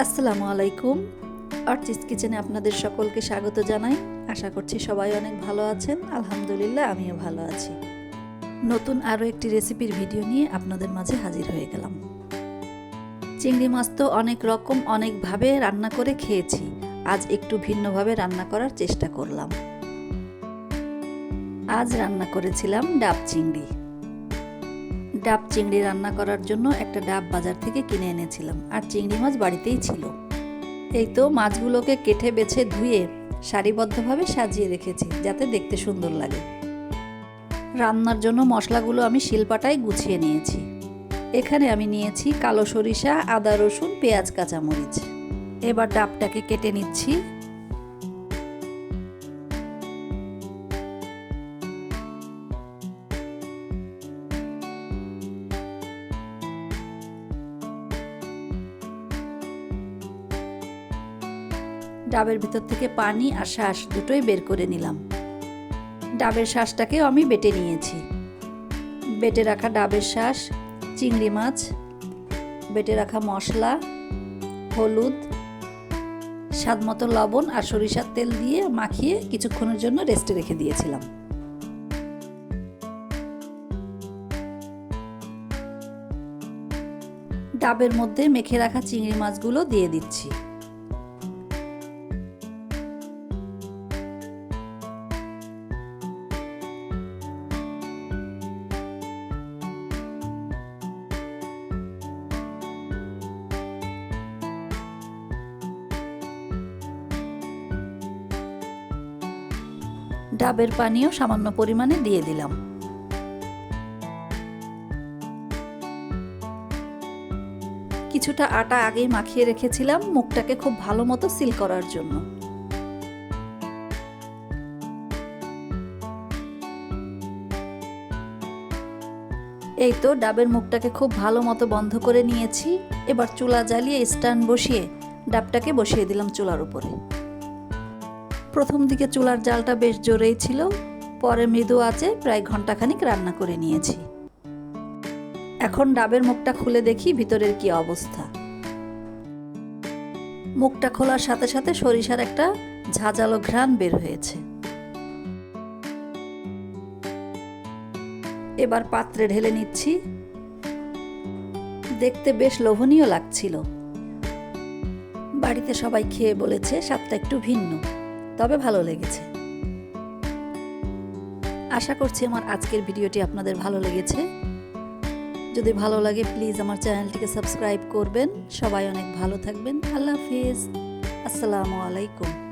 আসসালামু আলাইকুম। আর্টিস্ট কিচেনে আপনাদের সকলকে স্বাগত জানাই। আশা করছি সবাই অনেক ভালো আছেন। আলহামদুলিল্লাহ আমিও ভালো আছি। নতুন আরও একটি রেসিপির ভিডিও নিয়ে আপনাদের মাঝে হাজির হয়ে গেলাম। চিংড়ি মাছ তো অনেক রকম অনেকভাবে রান্না করে খেয়েছি। আজ একটু ভিন্নভাবে রান্না করার চেষ্টা করলাম। আজ রান্না করেছিলাম ডাব চিংড়ি। ডাব চিংড়ি রান্না করার জন্য একটা ডাব বাজার থেকে কিনে এনেছিলাম, আর চিংড়ি মাছ বাড়িতেই ছিল। এই তো মাছগুলোকে কেটে বেছে ধুয়ে সারিবদ্ধভাবে সাজিয়ে রেখেছি যাতে দেখতে সুন্দর লাগে। রান্নার জন্য মশলাগুলো আমি শিলপাটায় গুছিয়ে নিয়েছি। এখানে আমি নিয়েছি কালো সরিষা, আদা, রসুন, পেঁয়াজ, কাঁচামরিচ। এবার ডাবটাকে কেটে নিচ্ছি। ডাবের ভিতর থেকে পানি আর শাঁস দুটোই বের করে নিলাম। ডাবের শাঁসটাকেও আমি বেটে নিয়েছি। বেটে রাখা ডাবের শাঁস, চিংড়ি মাছ, বেটে রাখা মশলা, হলুদ, স্বাদমতো লবণ আর সরিষার তেল দিয়ে মাখিয়ে কিছুক্ষণের জন্য রেস্টে রেখে দিয়েছিলাম। ডাবের মধ্যে মেখে রাখা চিংড়ি মাছগুলো দিয়ে দিচ্ছি। ডাবের পানিও সামান্য পরিমাণে দিয়ে দিলাম। কিছুটা আটা আগেই মাখিয়ে রেখেছিলাম মুখটাকে খুব ভালো মতো সিল করার জন্য। এই তো ডাবের মুখটাকে খুব ভালো মতো বন্ধ করে নিয়েছি। এবার চুলা জ্বালিয়ে স্ট্যান্ড বসিয়ে ডাবটাকে বসিয়ে দিলাম চুলার উপরে। প্রথম দিকে চুলার জালটা বেশ জোরেই ছিল, পরে মৃদু আঁচে প্রায় ঘন্টাখানিক রান্না করে নিয়েছি। এখন ডাবের মুখটা খুলে দেখি ভিতরের কি অবস্থা। মুখটা খোলার সাথে সাথে সরিষার একটা ঝাঁঝালো ঘ্রাণ বের হয়েছে। এবার পাত্রে ঢেলে নিচ্ছি। দেখতে বেশ লোভনীয় লাগছিল। বাড়িতে সবাই খেয়ে বলেছে স্বাদটা একটু ভিন্ন, তবে ভালো লেগেছে। আশা করছি আমার আজকের ভিডিওটি আপনাদের ভালো লেগেছে। যদি ভালো লাগে প্লিজ আমার চ্যানেলটিকে সাবস্ক্রাইব করবেন। সবাই অনেক ভালো থাকবেন। আল্লাহ হাফিজ। আসসালামু আলাইকুম।